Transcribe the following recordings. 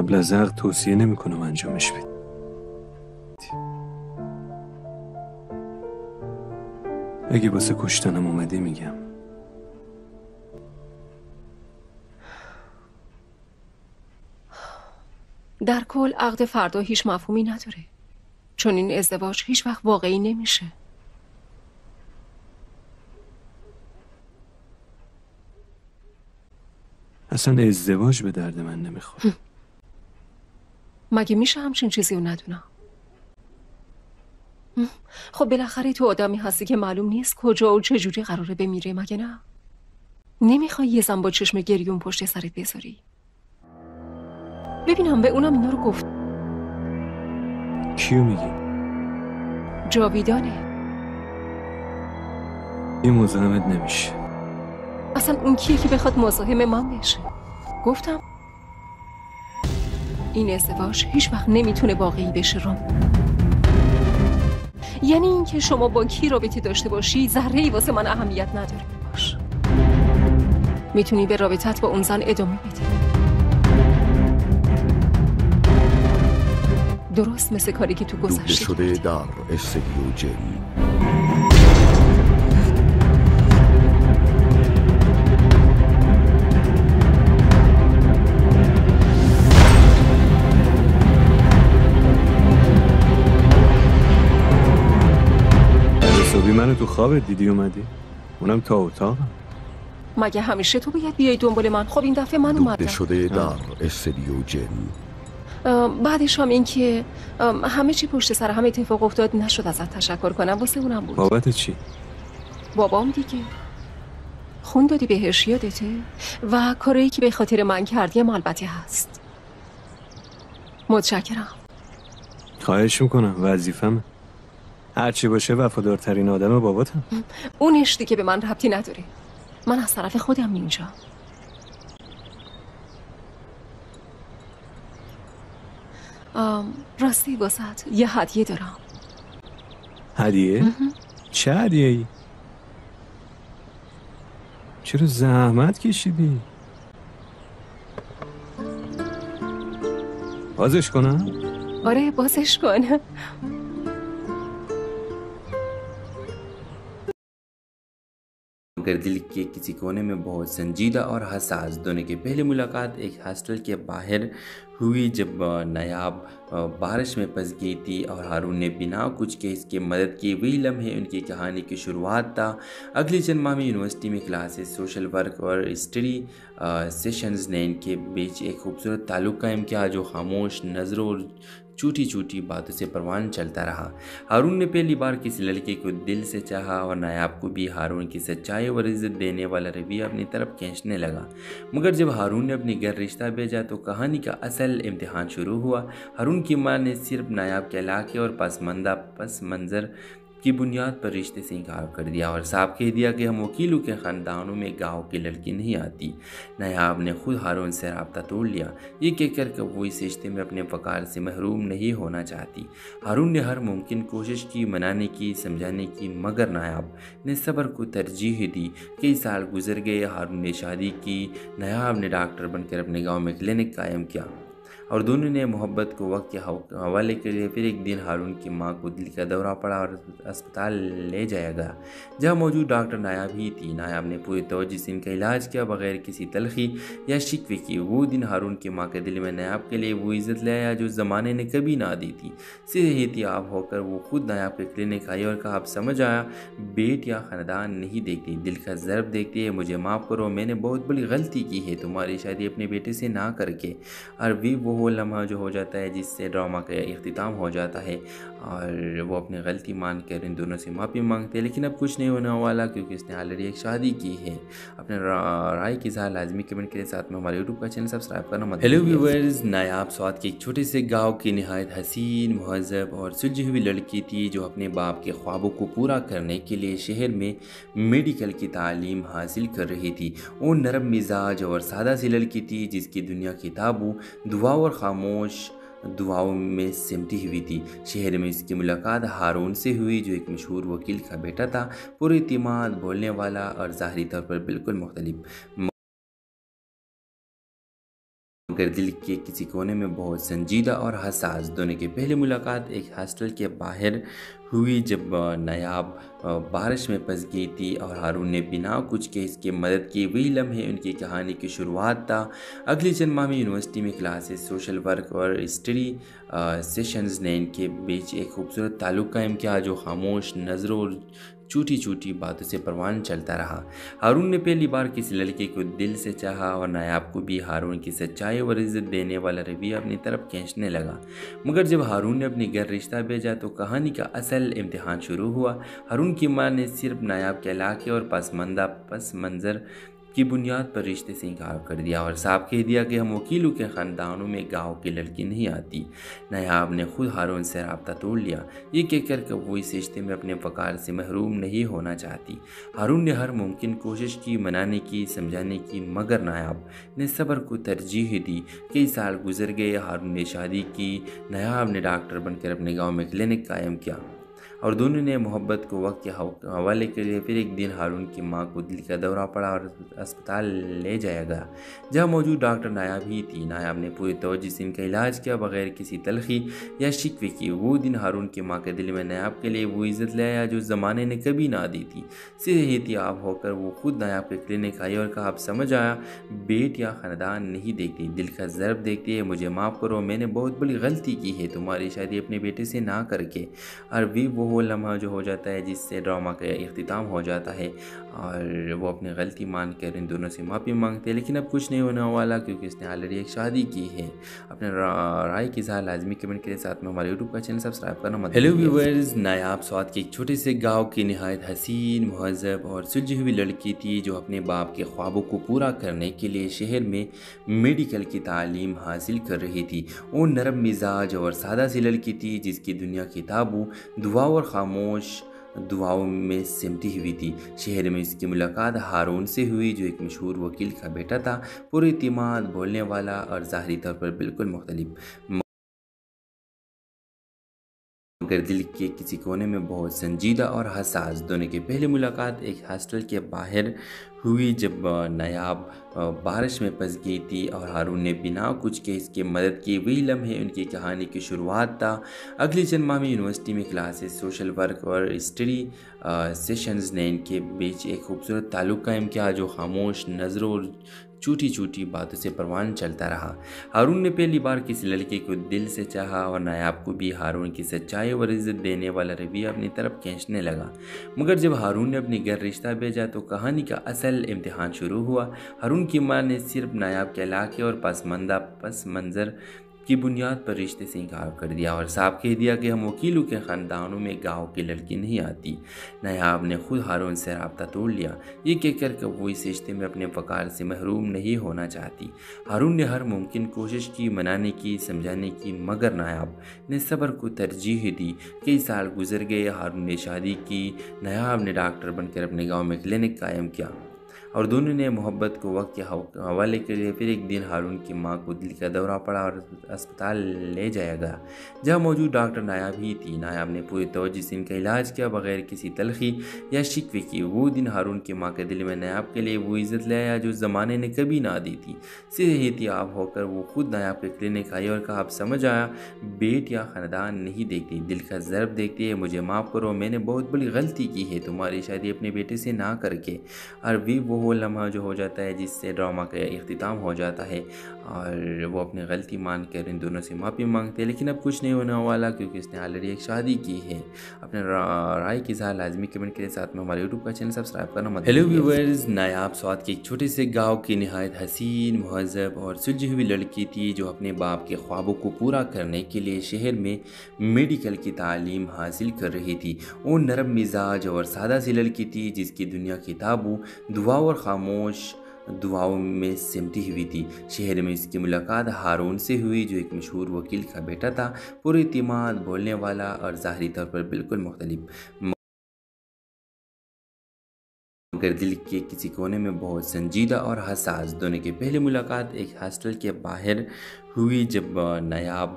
قبل از عقد توصیه نمی‌کنم انجامش بدی. اگه واسه کشتنم اومدی میگم. در کل عقد فردا هیچ مفهومی نداره، چون این ازدواج هیچ وقت واقعی نمیشه. اصلا ازدواج به درد من نمیخوره. مگه میشه همچین چیزی رو ندونم؟ خب بالاخره تو آدمی هستی که معلوم نیست کجا و چجوری قراره بمیره، مگه نه؟ نمیخوای یه زن با چشم گریون پشت سرت بذاری؟ ببینم به اونم اینا رو گفت. کیو میگی؟ جاویدانه. این مزاحمت نمیشه. اصلا اون کیه که بخواد مزاحم من بشه؟ گفتم این ازدواج هیچ وقت نمیتونه واقعی بشه رام. یعنی اینکه شما با کی رابطه داشته باشی ذره‌ای واسه من اهمیت نداره. باش میتونی به رابطت با اون زن ادامه بدی، درست مثل کاری که تو گذشته شده در استودیو جن. صبحی منو تو خوابت دیدی اومدی؟ اونم تا اتاقم. مگه همیشه تو باید بیای دنبال من؟ خب این دفعه من اومدم. شده در استودیو جن. بعدش هم این که همه چی پشت سر هم اتفاق افتاد، نشد ازت تشکر کنم، واسه اونم بود. بابت چی؟ بابام دیگه خون دادی بهش، یادته؟ و کاری که به خاطر من کردیم البته هست. متشکرم. خواهش میکنم، وظیفمه. هرچی باشه وفادارترین آدم باباتم. اونش دیگه به من ربطی نداره، من از طرف خودم اینجا. راستی واسط یه هدیه دارم. هدیه؟ چه هدیه ای؟ چرا زحمت کشیدی؟ بازش کنم؟ آره بازش کن. अगर दिल के किसी कोने में बहुत संजीदा और हसास दोनों की पहली मुलाकात एक हॉस्टल के बाहर हुई जब नायाब बारिश में फंस गई थी और हारून ने बिना कुछ के इसकी मदद की। वही लम्हे उनकी कहानी की शुरुआत था। अगले चंद माह में यूनिवर्सिटी में क्लासेस, सोशल वर्क और स्टडी सेशंस ने इनके बीच एक खूबसूरत ताल्लुक़ कायम किया जो खामोश नज़रों और छोटी छोटी बातों से परवान चलता रहा। हारून ने पहली बार किसी लड़के को दिल से चाहा और नायाब को भी हारून की सच्चाई और इज्जत देने वाला रवैया अपनी तरफ खींचने लगा। मगर जब हारून ने अपने घर रिश्ता भेजा तो कहानी का असल इम्तिहान शुरू हुआ। हारून की मां ने सिर्फ नायाब के इलाके और पस मंज़र की बुनियाद पर रिश्ते से इनकार कर दिया और साफ कह दिया कि हम वकीलों के ख़ानदानों में गाँव की लड़की नहीं आती। नायाब ने खुद हारून से रब्ता तोड़ लिया, ये कहकर कि वो इस रिश्ते में अपने वक़ार से महरूम नहीं होना चाहती। हारून ने हर मुमकिन कोशिश की, मनाने की, समझाने की, मगर नायाब ने सब्र को तरजीह दी। कई साल गुजर गए, हारून ने शादी की, नायाब ने डॉक्टर बनकर अपने गाँव में क्लिनिक कायम किया और दोनों ने मोहब्बत को वक्त के हवाले के लिए। फिर एक दिन हारून की मां को दिल का दौरा पड़ा और अस्पताल ले जाया गया, जहां मौजूद डॉक्टर नायाब ही थी। नायाब ने पूरी तवज्जो से इनका इलाज किया, बगैर किसी तलखी या शिकवे की। वो दिन हारून की मां के दिल में नायाब के लिए वो इज़्ज़त ले आया जो ज़माने ने कभी ना दी थी। सेहतियाब होकर वो खुद नायाब के क्लिनिक आई और कहा, अब समझ आया, बेट या ख़ानदान नहीं देखती, दिल का ज़र्ब देखती है। मुझे माफ़ करो, मैंने बहुत बड़ी गलती की है तुम्हारी शादी अपने बेटे से ना करके। और भी वो लम्हा जो हो जाता है जिससे ड्रामा का इख्तिताम हो जाता है और वो अपनी गलती मान कर इन दोनों से माफ़ी मांगते हैं। लेकिन अब कुछ नहीं होने वाला क्योंकि इसने ऑलरेडी एक शादी की है। अपने राय की इज़हार लाजमी कमेंट के साथ में हमारे यूट्यूब का चैनल सब्सक्राइब करना मत। हेलो व्यूअर्स, नायाब स्वात के एक छोटे से गाँव की निहायत हसीन, महज़ब और सुलझी हुई लड़की थी जो अपने बाप के ख्वाबों को पूरा करने के लिए शहर में मेडिकल की तालीम हासिल कर रही थी। वो नरम मिजाज और सादा सी लड़की थी जिसकी दुनिया किताबों, दुआ और खामोश दुआओं में सिमटी हुई थी। शहर में इसकी मुलाकात हारून से हुई जो एक मशहूर वकील का बेटा था, पुरइतिमाद, बोलने वाला और ज़ाहरी तौर पर बिल्कुल मुख्तलिफ। मगर दिल के किसी कोने में बहुत संजीदा और हसास। दोनों की पहली मुलाकात एक हॉस्टल के बाहर हुई जब नायाब बारिश में फंस गई थी और हारून ने बिना कुछ के इसकी मदद की। वही लम्हे उनकी कहानी की शुरुआत था। अगली चंद माह में यूनिवर्सिटी में क्लासेस, सोशल वर्क और स्टडी सेशंस ने इनके बीच एक खूबसूरत ताल्लुक़ कायम किया जो खामोश नज़रों और छोटी छोटी बातों से परवान चलता रहा। हारून ने पहली बार किसी लड़के को दिल से चाहा और नायाब को भी हारून की सच्चाई और इज्जत देने वाला रवैया अपनी तरफ खींचने लगा। मगर जब हारून ने अपने घर रिश्ता भेजा तो कहानी का असल इम्तिहान शुरू हुआ। हारून की मां ने सिर्फ नायाब के इलाके और पस मंज़र की बुनियाद पर रिश्ते से इनकार कर दिया और साफ कह दिया कि हम वकीलों के ख़ानदानों में गाँव की लड़की नहीं आती। नायाब ने खुद हारून से रब्ता तोड़ लिया, ये कहकर कि वो इस रिश्ते में अपने वक़ार से महरूम नहीं होना चाहती। हारून ने हर मुमकिन कोशिश की, मनाने की, समझाने की, मगर नायाब ने सब्र को तरजीह दी। कई साल गुजर गए, हारून ने शादी की, नायाब ने डॉक्टर बनकर अपने गाँव में क्लिनिक कायम किया और दोनों ने मोहब्बत को वक्त के हवाले के लिए। फिर एक दिन हारून की मां को दिल का दौरा पड़ा और अस्पताल ले जाया गया, जहां मौजूद डॉक्टर नायाब ही थी। नायाब ने पूरी तवज्जो से इनका इलाज किया, बगैर किसी तलखी या शिकवे की। वो दिन हारून की मां के दिल में नायाब के लिए वो इज़्ज़त ले आया जो ज़माने ने कभी ना दी थी। सेहतियाब होकर वो खुद नायाब के क्लिनिक आई और कहा, अब समझ आया, बेट या ख़ानदान नहीं देखती, दिल का ज़र्ब देखती है। मुझे माफ़ करो, मैंने बहुत बड़ी गलती की है तुम्हारी शादी अपने बेटे से ना करके। और भी वो लम्हा जो हो जाता है जिससे ड्रामा का इख्तिताम हो जाता है और वो अपनी गलती मान कर इन दोनों से माफ़ी मांगते हैं। लेकिन अब कुछ नहीं होने वाला क्योंकि इसने ऑलरेडी एक शादी की है। अपने राय की इज़हार लाजमी कमेंट के साथ में हमारे यूट्यूब का चैनल सब्सक्राइब करना मत। हेलो व्यूअर्स, नायाब स्वात के एक छोटे से गाँव की नहायत हसीन, महज़ब और सुलझी हुई लड़की थी जो अपने बाप के ख्वाबों को पूरा करने के लिए शहर में मेडिकल की तालीम हासिल कर रही थी। वो नरम मिजाज और सादा सी लड़की थी जिसकी दुनिया की ताबू, दुआ और खामोश दुआओं में सिमटी हुई थी। शहर में इसकी मुलाकात हारून से हुई जो एक मशहूर वकील का बेटा था, पुरइतिमाद, बोलने वाला और ज़ाहरी तौर पर बिल्कुल मुख्तलिफ, मगर दिल के किसी कोने में बहुत संजीदा और हसास। दोनों की पहली मुलाकात एक हॉस्टल के बाहर हुई जब नायाब बारिश में फंस गई थी और हारून ने बिना कुछ के इसकी मदद की। वही लम्हे उनकी कहानी की शुरुआत था। अगली चंद माह में यूनिवर्सिटी में क्लासेस, सोशल वर्क और स्टडी सेशंस ने इनके बीच एक खूबसूरत ताल्लुक़ कायम किया जो खामोश नज़रों और छोटी छोटी बातों से परवान चलता रहा। हारून ने पहली बार किसी लड़के को दिल से चाहा और नायाब को भी हारून की सच्चाई और इज्जत देने वाला रवैया अपनी तरफ खींचने लगा। मगर जब हारून ने अपने घर रिश्ता भेजा तो कहानी का असल इम्तिहान शुरू हुआ। हारून की मां ने सिर्फ नायाब के इलाके और पस मंज़र की बुनियाद पर रिश्ते से इनकार कर दिया और साफ कह दिया कि हम वकीलों के ख़ानदानों में गाँव की लड़की नहीं आती। नायाब ने खुद हारून से रब्ता तोड़ लिया, ये कहकर कि वो इस रिश्ते में अपने वक़ार से महरूम नहीं होना चाहती। हारून ने हर मुमकिन कोशिश की, मनाने की, समझाने की, मगर नायाब ने सब्र को तरजीह दी। कई साल गुजर गए, हारून ने शादी की, नायाब ने डॉक्टर बनकर अपने गाँव में क्लिनिक कायम किया और दोनों ने मोहब्बत को वक्त के हवाले के लिए। फिर एक दिन हारून की मां को दिल का दौरा पड़ा और अस्पताल ले जाया गया, जहां मौजूद डॉक्टर नायाब ही थी। नायाब ने पूरी तवज्जो से इनका इलाज किया, बगैर किसी तलखी या शिकवे की। वो दिन हारून की मां के दिल में नायाब के लिए वो इज़्ज़त ले आया जो ज़माने ने कभी ना दी थी। सेहतियाब होकर वो खुद नायाब के क्लिनिक आई और कहा, अब समझ आया, बेट या ख़ानदान नहीं देखती, दिल का ज़र्ब देखती है। मुझे माफ़ करो, मैंने बहुत बड़ी गलती की है तुम्हारी शादी अपने बेटे से ना करके। और भी वो लम्हा जो हो जाता है जिससे ड्रामा का इख्तिताम हो जाता है और वो अपनी गलती मान कर इन दोनों से माफ़ी मांगते हैं। लेकिन अब कुछ नहीं होने वाला क्योंकि इसने ऑलरेडी एक शादी की है। अपने राय की इज़हार लाजमी कमेंट के साथ में हमारे यूट्यूब का चैनल सब्सक्राइब करना मत। हेलो व्यूअर्स, नायाब स्वात के एक छोटे से गाँव की नहायत हसीन, महज़ब और सुलझी हुई लड़की थी जो अपने बाप के ख्वाबों को पूरा करने के लिए शहर में मेडिकल की तालीम हासिल कर रही थी। वो नरम मिजाज और सादा सी लड़की थी जिसकी दुनिया की ताबू, दुआ और खामोश दुआओं में सिमटी हुई थी। शहर में इसकी मुलाकात हारून से हुई जो एक मशहूर वकील का बेटा था, पुरइतिमाद, बोलने वाला और ज़ाहरी तौर पर बिल्कुल मुख्तलिफ, مگر دل کے کسی کونے میں بہت سنجیدہ اور حساس دونوں کی پہلی ملاقات ایک ہاسٹل کے باہر ہوئی جب نایاب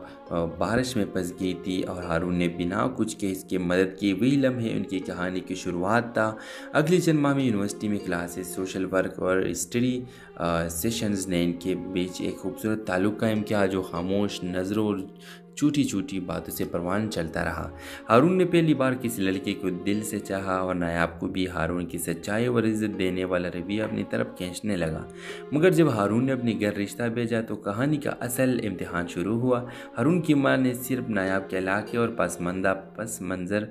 بارش میں پھنس گئی تھی اور ہارون نے بنا کچھ کہ اس کی مدد کی. وہی لمحے ان کی کہانی کی شروعات تھا. اگلی چند ماہ میں یونیورسٹی میں کلاسز، سوشل ورک اور اسٹڈی سیشنز نے ان کے بیچ ایک خوبصورت تعلق قائم کیا جو خاموش نظروں اور چھوٹی چھوٹی باتوں سے پروان چلتا رہا. ہارون نے پہلی بار کسی لڑکے کو دل سے چاہا اور نایاب کو بھی ہارون کی سچائی اور عزت دینے والا رویہ اپنی طرف کھینچنے لگا. مگر جب ہارون نے اپنی گھر رشتہ بھیجا تو کہانی کا اصل امتحان شروع ہوا. ہارون کی ماں نے صرف نایاب کے علاقے اور پس منظر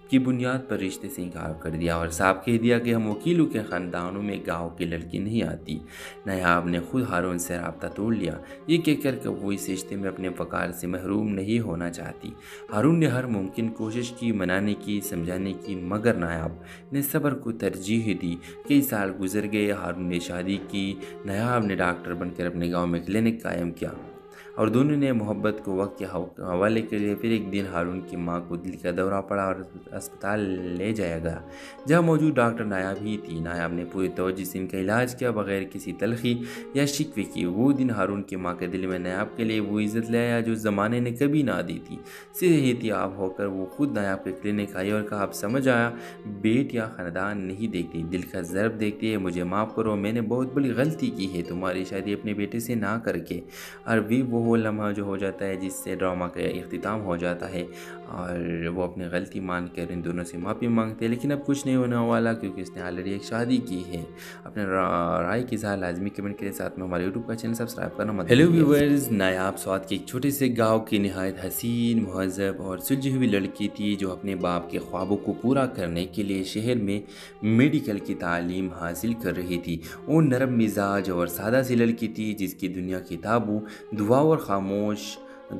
کی بنیاد پر رشتے سے انکار کر دیا اور صاف کہہ دیا کہ ہم وکیلوں کے خاندانوں میں گاؤں کی لڑکی نہیں آتی. نایاب نے خود ہارون سے رابطہ توڑ لیا، یہ کہہ کر کہ وہ اس رشتے میں اپنے وقار سے محروم نہیں ہونا چاہتی. ہارون نے ہر ممکن کوشش کی، منانے کی، سمجھانے کی، مگر نایاب نے صبر کو ترجیح دی. کئی سال گزر گئے، ہارون نے شادی کی، نایاب نے ڈاکٹر بن کر اپنے گاؤں میں کلینک قائم کیا اور دونوں نے محبت کو وقت کے حوالے کے لیے. پھر ایک دن ہارون کی ماں کو دل کا دورہ پڑا اور اسپتال لے جایا گیا، جہاں موجود ڈاکٹر نایاب ہی تھی. نایاب نے پوری توجہ سے ان کا علاج کیا، بغیر کسی تلخی یا شکوے کی. وہ دن ہارون کی ماں کے دل میں نایاب کے لیے وہ عزت لے آیا جو زمانے نے کبھی نہ دی تھی. صحتیاب ہو کر وہ خود نایاب کے کلینک آئی اور کہا، اب سمجھ آیا، بیٹ یا خاندان نہیں دیکھتی، دل کا ضرب دیکھتی ہے. مجھے معاف کرو، میں نے بہت بڑی غلطی کی ہے تمہاری شادی اپنے بیٹے سے نہ کر کے. اور وہ لمحہ جو ہو جاتا ہے جس سے ڈرامہ کا اختتام ہو جاتا ہے اور وہ اپنی غلطی مان کر ان دونوں سے معافی مانگتے ہیں. لیکن اب کچھ نہیں ہونے والا کیونکہ اس نے آلریڈی ایک شادی کی ہے. اپنے رائے کی اظہار لازمی کمنٹ کے ساتھ میں ہمارے یوٹیوب کا چینل سبسکرائب کرنا مت بھولیے. ہیلو ویورز، نایاب سوات کے ایک چھوٹے سے گاؤں کی نہایت حسین، مہذب اور سلجھی ہوئی لڑکی تھی جو اپنے باپ کے خوابوں کو پورا کرنے کے لیے شہر میں میڈیکل کی تعلیم حاصل کر رہی تھی. وہ نرم مزاج اور سادہ سی لڑکی تھی جس کی دنیا کتابوں، دعاؤں اور خاموش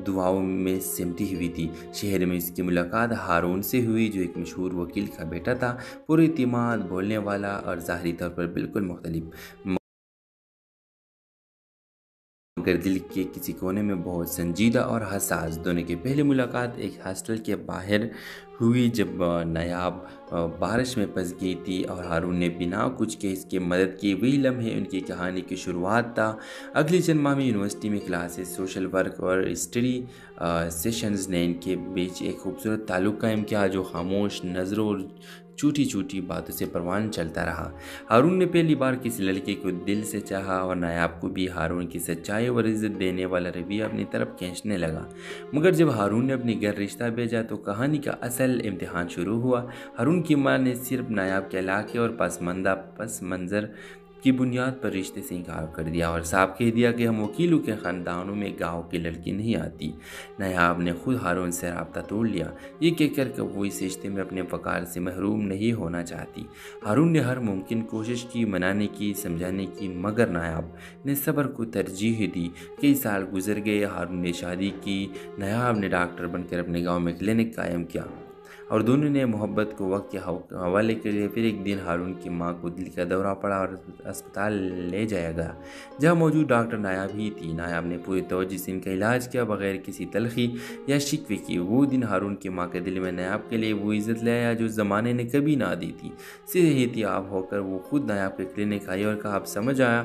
دعاؤں میں سمٹی ہوئی تھی. شہر میں اس کی ملاقات ہارون سے ہوئی جو ایک مشہور وکیل کا بیٹا تھا، پورے اعتماد، بولنے والا اور ظاہری طور پر بالکل مختلف، مگر دل کے کسی کونے میں بہت سنجیدہ اور حساس. دونوں کی پہلی ملاقات ایک ہاسٹل کے باہر ہوئی جب نایاب بارش میں پھنس گئی تھی اور ہارون نے بنا کچھ کہ اس کی مدد کی. وہی لمحے ان کی کہانی کی شروعات تھا. اگلی چند ماہ میں یونیورسٹی میں کلاسز، سوشل ورک اور اسٹڈی سیشنز نے ان کے بیچ ایک خوبصورت تعلق قائم کیا جو خاموش نظروں اور چھوٹی چھوٹی باتوں سے پروان چلتا رہا. ہارون نے پہلی بار کسی لڑکے کو دل سے چاہا اور نایاب کو بھی ہارون کی سچائی اور عزت دینے والا رویہ اپنی طرف کھینچنے لگا. مگر جب ہارون نے اپنی گھر رشتہ بھیجا تو کہانی کا اصل امتحان شروع ہوا. ہارون کی ماں نے صرف نایاب کے علاقے اور پس منظر کی بنیاد پر رشتے سے انکار کر دیا اور صاف کہہ دیا کہ ہم وکیلوں کے خاندانوں میں گاؤں کی لڑکی نہیں آتی. نایاب نے خود ہارون سے رابطہ توڑ لیا، یہ کہہ کر کہ وہ اس رشتے میں اپنے وقار سے محروم نہیں ہونا چاہتی. ہارون نے ہر ممکن کوشش کی، منانے کی، سمجھانے کی، مگر نایاب نے صبر کو ترجیح دی. کئی سال گزر گئے، ہارون نے شادی کی، نایاب نے ڈاکٹر بن کر اپنے گاؤں میں کلینک قائم کیا اور دونوں نے محبت کو وقت کے حوالے کے لیے. پھر ایک دن ہارون کی ماں کو دل کا دورہ پڑا اور اسپتال لے جایا گیا، جہاں موجود ڈاکٹر نایاب ہی تھی. نایاب نے پوری توجہ سے ان کا علاج کیا، بغیر کسی تلخی یا شکوے کی. وہ دن ہارون کی ماں کے دل میں نایاب کے لیے وہ عزت لے آیا جو زمانے نے کبھی نہ دی تھی. صحتیاب ہو کر وہ خود نایاب کے کلینک آئی اور کہا، اب سمجھ آیا،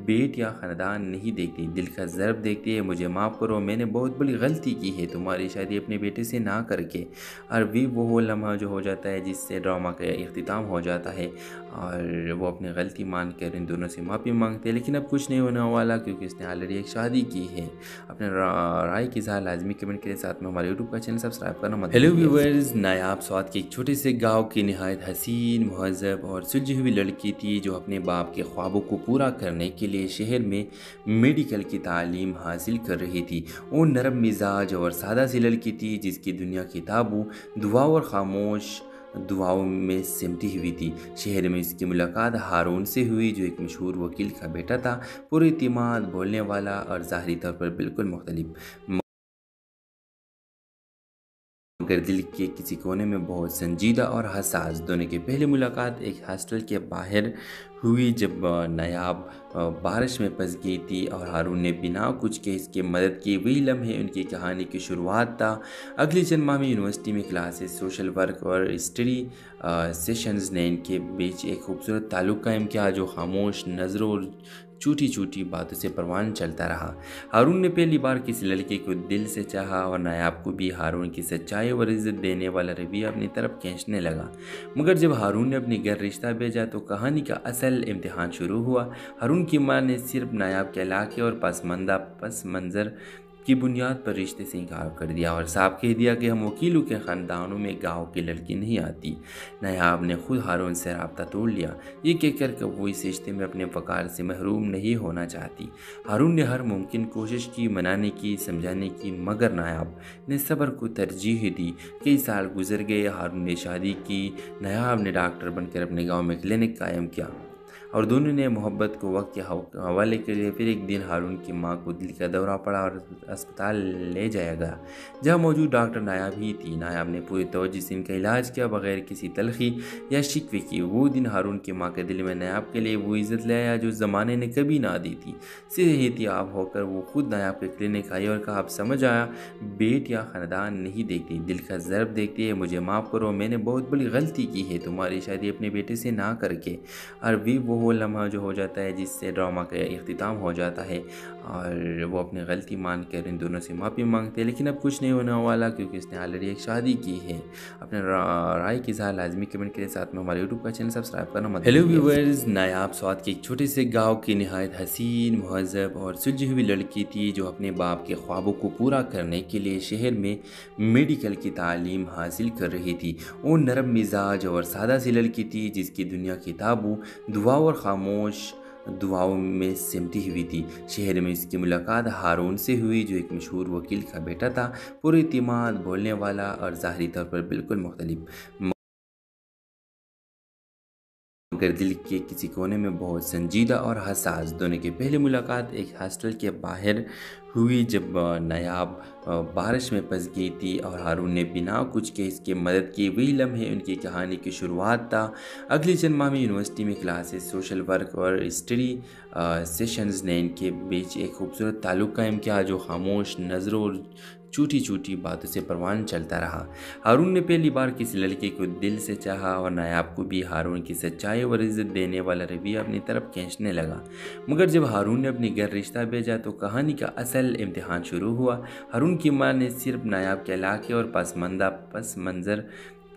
بیٹ یا خاندان نہیں دیکھتی، دل کا ضرب دیکھتی ہے. مجھے معاف کرو، میں نے بہت بڑی غلطی کی ہے تمہاری شادی اپنے بیٹے سے نہ کر کے. اور وہ لمحہ جو ہو جاتا ہے جس سے ڈرامہ کا اختتام ہو جاتا ہے اور وہ اپنی غلطی مان کر ان دونوں سے معافی مانگتے ہیں. لیکن اب کچھ نہیں ہونے والا کیونکہ اس نے آلریڈی ایک شادی کی ہے. اپنے رائے کی اظہار لازمی کمنٹ کے ساتھ میں ہمارے یوٹیوب کا چینل سبسکرائب کرنا مت بھولیے. ہیلو ویورز، نایاب سوات کے ایک چھوٹے سے گاؤں کی نہایت حسین، مہذب اور سلجھی ہوئی لڑکی تھی جو اپنے باپ کے خوابوں کو پورا کرنے کے لیے شہر میں میڈیکل کی تعلیم حاصل کر رہی تھی. وہ نرم مزاج اور سادہ سی لڑکی تھی جس کی دنیا کتابوں، دعاؤں اور خاموش دعاؤں میں سمٹی ہوئی تھی. شہر میں اس کی ملاقات ہارون سے ہوئی جو ایک مشہور وکیل کا بیٹا تھا، پورے اعتماد، بولنے والا اور ظاہری طور پر بالکل مختلف، मगर दिल के किसी कोने में बहुत संजीदा और हसास दोनों की पहली मुलाकात एक हॉस्टल के बाहर हुई जब नायाब बारिश में फंस गई थी और हारून ने बिना कुछ के इसकी मदद की। वही लम्हे उनकी कहानी की शुरुआत था। अगली चंद माह में यूनिवर्सिटी में क्लासेस, सोशल वर्क और स्टडी सेशंस ने इनके बीच एक खूबसूरत ताल्लुक़ कायम किया जो खामोश नज़रों और छोटी छोटी बातों से परवान चलता रहा। हारून ने पहली बार किसी लड़के को दिल से चाहा और नायाब को भी हारून की सच्चाई और इज्जत देने वाला रवैया अपनी तरफ खींचने लगा। मगर जब हारून ने अपने घर रिश्ता भेजा तो कहानी का असल इम्तिहान शुरू हुआ। हारून की मां ने सिर्फ नायाब के इलाके और पस मंज़र की बुनियाद पर रिश्ते से इनकार कर दिया और साफ कह दिया कि हम वकीलों के ख़ानदानों में गाँव की लड़की नहीं आती। नायाब ने खुद हारून से रब्ता तोड़ लिया, ये कहकर कि वो इस रिश्ते में अपने वक़ार से महरूम नहीं होना चाहती। हारून ने हर मुमकिन कोशिश की, मनाने की, समझाने की, मगर नायाब ने सब्र को तरजीह दी। कई साल गुजर गए, हारून ने शादी की, नायाब ने डॉक्टर बनकर अपने गाँव में क्लिनिक कायम किया और दोनों ने मोहब्बत को वक्त के हवाले के लिए। फिर एक दिन हारून की मां को दिल का दौरा पड़ा और अस्पताल ले जाया गया, जहां मौजूद डॉक्टर नायाब ही थी। नायाब ने पूरी तवज्जो से इनका इलाज किया, बगैर किसी तलखी या शिकवे की। वो दिन हारून की मां के दिल में नायाब के लिए वो इज़्ज़त ले आया जो ज़माने ने कभी ना दी थी। सेहतियाब होकर वो खुद नायाब के क्लिनिक आई और कहा, अब समझ आया, बेट या ख़ानदान नहीं देखती, दिल का ज़र्ब देखती है। मुझे माफ़ करो, मैंने बहुत बड़ी गलती की है तुम्हारी शादी अपने बेटे से ना करके। और भी वो लम्हा जो हो जाता है जिससे ड्रामा का इख्तिताम हो जाता है और वो अपनी गलती मान कर इन दोनों से माफ़ी मांगते हैं। लेकिन अब कुछ नहीं होने वाला क्योंकि इसने ऑलरेडी एक शादी की है। अपने राय की इज़हार लाजमी कमेंट के साथ में हमारे यूट्यूब का चैनल सब्सक्राइब करना मत भूलिए। हेलो व्यूअर्स, नायाब स्वात के एक छोटे से गाँव की नहायत हसीन, महज़ब और सुलझी हुई लड़की थी जो अपने बाप के ख्वाबों को पूरा करने के लिए शहर में मेडिकल की तालीम हासिल कर रही थी। वो नरम मिजाज और सादा सी लड़की थी जिसकी दुनिया किताबों, दुआ और खामोश दुआओं में सिमटी हुई थी। शहर में इसकी मुलाकात हारून से हुई जो एक मशहूर वकील का बेटा था, पुरइतिमाद, बोलने वाला और ज़ाहरी तौर पर बिल्कुल मुख्तलिफ, मगर दिल के किसी कोने में बहुत संजीदा और हसास। दोनों की पहली मुलाकात एक हॉस्टल के बाहर हुई जब नायाब बारिश में फंस गई थी और हारून ने बिना कुछ के इसकी मदद की। वही लम्हे उनकी कहानी की शुरुआत था। अगली चंद माह में यूनिवर्सिटी में क्लासेस, सोशल वर्क और स्टडी सेशंस ने इनके बीच एक खूबसूरत ताल्लुक़ कायम किया जो खामोश नज़रों और छोटी छोटी बातों से परवान चलता रहा। हारून ने पहली बार किसी लड़के को दिल से चाहा और नायाब को भी हारून की सच्चाई और इज्जत देने वाला रवैया अपनी तरफ खींचने लगा। मगर जब हारून ने अपने घर रिश्ता भेजा तो कहानी का असल इम्तिहान शुरू हुआ। हारून की मां ने सिर्फ नायाब के इलाके और पस मंज़र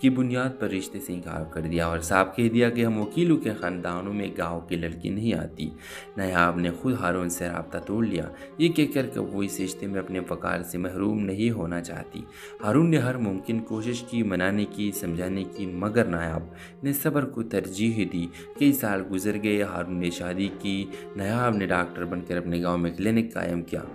की बुनियाद पर रिश्ते से इनकार कर दिया और साफ कह दिया कि हम वकीलों के ख़ानदानों में गाँव की लड़की नहीं आती। नायाब ने खुद हारून से रब्ता तोड़ लिया, ये कहकर कि वो इस रिश्ते में अपने वक़ार से महरूम नहीं होना चाहती। हारून ने हर मुमकिन कोशिश की, मनाने की, समझाने की, मगर नायाब ने सब्र को तरजीह दी। कई साल गुजर गए, हारून ने शादी की, नायाब ने डॉक्टर बनकर अपने गाँव में क्लिनिक कायम किया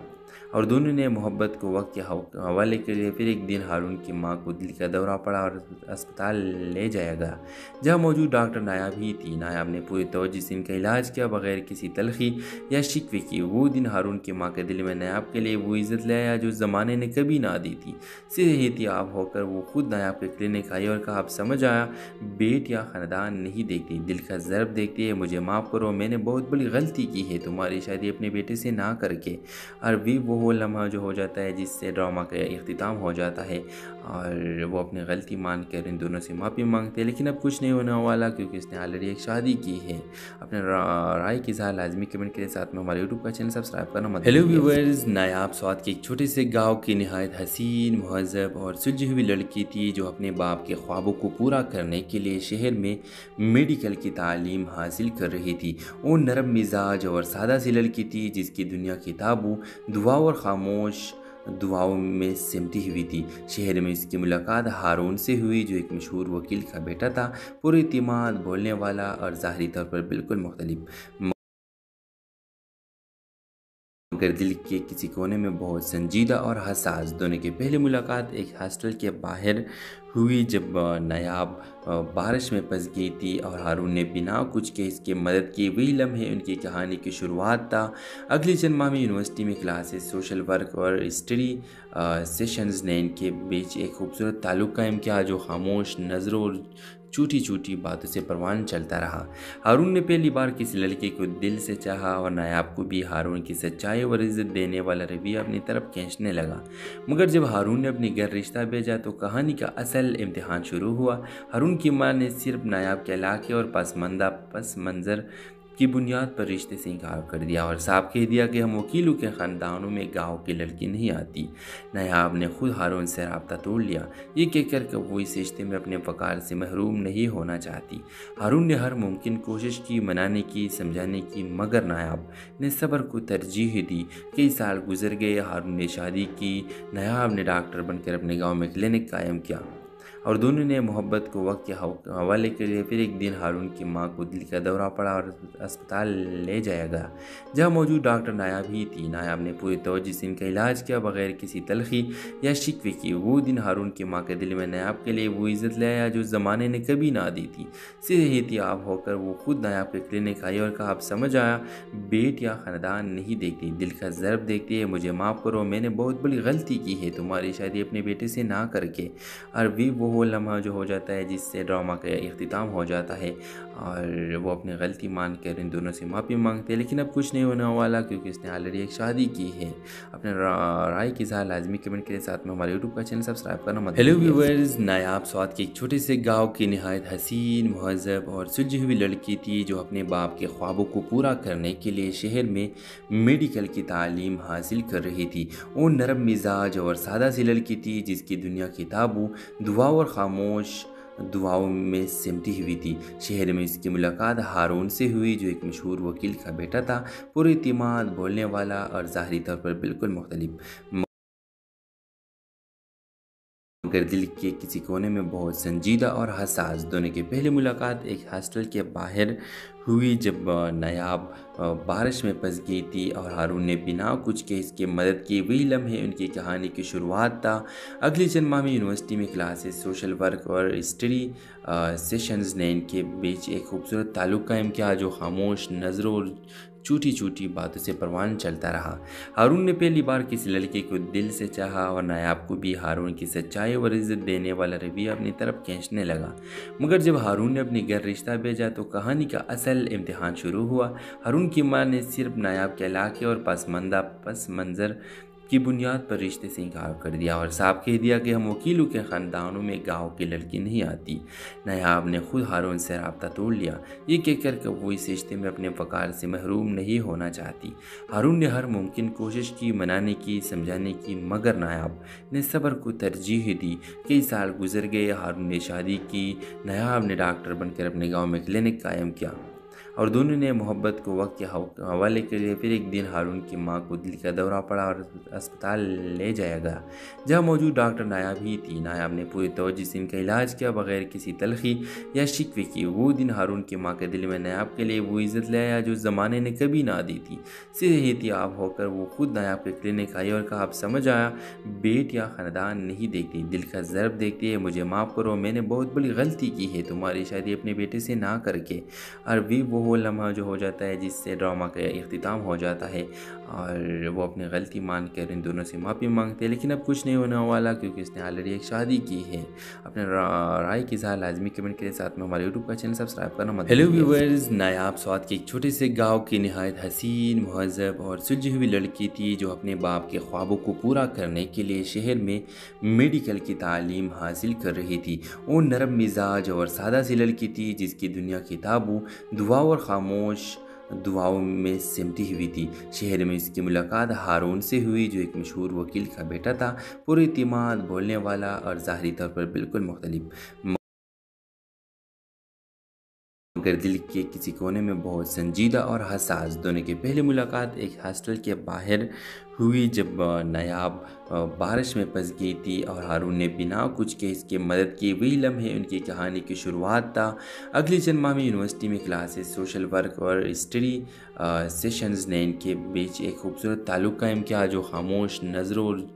और दोनों ने मोहब्बत को वक्त के हवाले के लिए। फिर एक दिन हारून की मां को दिल का दौरा पड़ा और अस्पताल ले जाया गया, जहां मौजूद डॉक्टर नायाब ही थी। नायाब ने पूरी तवज्जो से इनका इलाज किया, बगैर किसी तलखी या शिकवे की। वो दिन हारून की मां के दिल में नायाब के लिए वो इज़्ज़त ले आया जो ज़माने ने कभी ना दी थी। सेहतियाब होकर वो खुद नायाब के क्लिनिक आई और कहा, अब समझ आया, बेट या ख़ानदान नहीं देखती, दिल का ज़र्ब देखती है। मुझे माफ़ करो, मैंने बहुत बड़ी गलती की है तुम्हारी शादी अपने बेटे से ना करके। और भी वो लम्हा जो हो जाता है जिससे ड्रामा का इख्तिताम हो जाता है और वो अपनी गलती मान कर इन दोनों से माफ़ी मांगते हैं। लेकिन अब कुछ नहीं होने वाला क्योंकि इसने ऑलरेडी एक शादी की है। अपने राय की इज़हार लाजमी कमेंट के साथ में हमारे यूट्यूब का चैनल सब्सक्राइब करना मत भूलिए। हेलो व्यूअर्स, नायाब स्वात के एक छोटे से गाँव की नहायत हसीन, महज़ब और सुलझी हुई लड़की थी जो अपने बाप के ख्वाबों को पूरा करने के लिए शहर में मेडिकल की तालीम हासिल कर रही थी। वो नरम मिजाज और सादा सी लड़की थी जिसकी दुनिया किताबों, दुआ और खामोश दुआओं में सिमटी हुई थी। शहर में इसकी मुलाकात हारून से हुई जो एक मशहूर वकील का बेटा था, पुरइतिमाद, बोलने वाला और ज़ाहरी तौर पर बिल्कुल मुख्तलिफ, मगर दिल के किसी कोने में बहुत संजीदा और हसास। दोनों की पहली मुलाकात एक हॉस्टल के बाहर हुई जब नायाब बारिश में फंस गई थी और हारून ने बिना कुछ के इसकी मदद की। वही लम्हे उनकी कहानी की शुरुआत था। अगली चंद माह में यूनिवर्सिटी में क्लासेस, सोशल वर्क और स्टडी सेशंस ने इनके बीच एक खूबसूरत ताल्लुक़ कायम किया जो खामोश नज़रों और छोटी छोटी बातों से परवान चलता रहा। हारून ने पहली बार किसी लड़के को दिल से चाहा और नायाब को भी हारून की सच्चाई और इज्जत देने वाला रवैया अपनी तरफ खींचने लगा। मगर जब हारून ने अपने घर रिश्ता भेजा तो कहानी का असल इम्तिहान शुरू हुआ। हारून की मां ने सिर्फ नायाब के इलाके और पस मंज़र की बुनियाद पर रिश्ते से इनकार कर दिया और साफ कह दिया कि हम वकीलों के ख़ानदानों में गाँव की लड़की नहीं आती। नायाब ने खुद हारून से रब्ता तोड़ लिया, ये कहकर कि वो इस रिश्ते में अपने वक़ार से महरूम नहीं होना चाहती। हारून ने हर मुमकिन कोशिश की, मनाने की, समझाने की, मगर नायाब ने सब्र को तरजीह दी। कई साल गुजर गए, हारून ने शादी की, नायाब ने डॉक्टर बनकर अपने गाँव में क्लिनिक कायम किया और दोनों ने मोहब्बत को वक्त के हवाले के लिए। फिर एक दिन हारून की मां को दिल का दौरा पड़ा और अस्पताल ले जाया गया, जहां मौजूद डॉक्टर नायाब ही थी। नायाब ने पूरी तवज्जो से इनका इलाज किया, बगैर किसी तलखी या शिकवे की। वो दिन हारून की मां के दिल में नायाब के लिए वो इज़्ज़त ले आया जो ज़माने ने कभी ना दी थी। सीधे एहतियाब होकर वो खुद नायाब के क्लिनिक आई और कहा, अब समझ आया, बेट या ख़ानदान नहीं देखती, दिल का ज़र्ब देखती है। मुझे माफ़ करो, मैंने बहुत बड़ी गलती की है तुम्हारी शादी अपने बेटे से ना करके। और भी वो लम्हा जो हो जाता है जिससे ड्रामा का इख्तिताम हो जाता है और वो अपनी गलती मान कर इन दोनों से माफ़ी मांगते हैं। लेकिन अब कुछ नहीं होने वाला क्योंकि इसने ऑलरेडी एक शादी की है। अपने राय के साथ लाजमी कमेंट के साथ में हमारे यूट्यूब का चैनल सब्सक्राइब करना मत। हेलो व्यूअर्स, नायाब स्वाद के एक छोटे से गाँव की नहायत हसीन, महज़ब और सुलझी हुई लड़की थी जो अपने बाप के ख्वाबों को पूरा करने के लिए शहर में मेडिकल की तालीम हासिल कर रही थी। वो नरम मिजाज और सादा सी लड़की थी जिसकी दुनिया किताबों, दुआ और खामोश दुआओं में सिमटी हुई थी। शहर में इसकी मुलाकात हारून से हुई जो एक मशहूर वकील का बेटा था, पूरे इत्मीनान, बोलने वाला और ज़ाहरी तौर पर बिल्कुल मुख्तलिफ, मगर दिल के किसी कोने में बहुत संजीदा और हसास। दोनों की पहली मुलाकात एक हॉस्टल के बाहर हुई जब नायाब बारिश में फंस गई थी और हारून ने बिना कुछ के इसकी मदद की। वही लम्हे उनकी कहानी की शुरुआत था। अगली चंद माह में यूनिवर्सिटी में क्लासेस, सोशल वर्क और स्टडी सेशंस ने इनके बीच एक खूबसूरत ताल्लुक़ कायम किया जो खामोश नज़रों और छोटी छोटी बातों से परवान चलता रहा। हारून ने पहली बार किसी लड़के को दिल से चाहा और नायाब को भी हारून की सच्चाई और इज्जत देने वाला रवैया अपनी तरफ खींचने लगा। मगर जब हारून ने अपने घर रिश्ता भेजा तो कहानी का असल इम्तिहान शुरू हुआ। हारून की मां ने सिर्फ नायाब के इलाके और पस मंज़र की बुनियाद पर रिश्ते से इनकार कर दिया और साफ कह दिया कि हम वकीलों के ख़ानदानों में गाँव की लड़की नहीं आती। नायाब ने खुद हारून से रब्ता तोड़ लिया, ये कहकर कि वो इस रिश्ते में अपने वक़ार से महरूम नहीं होना चाहती। हारून ने हर मुमकिन कोशिश की, मनाने की, समझाने की, मगर नायाब ने सब्र को तरजीह दी। कई साल गुजर गए, हारून ने शादी की, नायाब ने डॉक्टर बनकर अपने गाँव में क्लिनिक कायम किया और दोनों ने मोहब्बत को वक्त के हवाले के लिए। फिर एक दिन हारून की मां को दिल का दौरा पड़ा और अस्पताल ले जाया गया, जहां मौजूद डॉक्टर नायाब ही थी। नायाब ने पूरी तवज्जो से इनका इलाज किया, बगैर किसी तलखी या शिकवे की। वो दिन हारून की मां के दिल में नायाब के लिए वो इज़्ज़त ले आया जो ज़माने ने कभी ना दी थी। सीधे एहतियाब होकर वो खुद नायाब के क्लिनिक आई और कहा, अब समझ आया, बेट या ख़ानदान नहीं देखती, दिल का ज़र्ब देखती है। मुझे माफ़ करो, मैंने बहुत बड़ी गलती की है तुम्हारी शादी अपने बेटे से ना करके। और भी वो लम्हा जो हो जाता है जिससे ड्रामा का इख्तिताम हो जाता है और वो अपनी गलती मान कर इन दोनों से माफ़ी मांगते हैं। लेकिन अब कुछ नहीं होने वाला क्योंकि इसने ऑलरेडी एक शादी की है। अपने राय के साथ लाजमी कमेंट के साथ में हमारे यूट्यूब का चैनल सब्सक्राइब करना मत। हेलो व्यूअर्स, नायाब स्वाद के एक छोटे से गाँव की नहायत हसीन, महज़ब और सुलझी हुई लड़की थी जो अपने बाप के ख्वाबों को पूरा करने के लिए शहर में मेडिकल की तालीम हासिल कर रही थी। वो नरम मिजाज और सादा सी लड़की थी जिसकी दुनिया किताबों, दुआ और खामोश दुआओं में सिमटी हुई थी। शहर में इसकी मुलाकात हारून से हुई जो एक मशहूर वकील का बेटा था, पूरे इत्मीनान, बोलने वाला और ज़ाहरी तौर पर बिल्कुल मुख्तलिफ, मगर दिल के किसी कोने में बहुत संजीदा और हसास। दोनों की पहली मुलाकात एक हॉस्टल के बाहर हुई जब नायाब बारिश में फंस गई थी और हारून ने बिना कुछ के इसकी मदद की। वही लम्हे उनकी कहानी की शुरुआत था। अगली चंद माह में यूनिवर्सिटी में क्लासेस, सोशल वर्क और स्टडी सेशंस ने इनके बीच एक खूबसूरत ताल्लुक़ कायम किया जो खामोश नज़रों और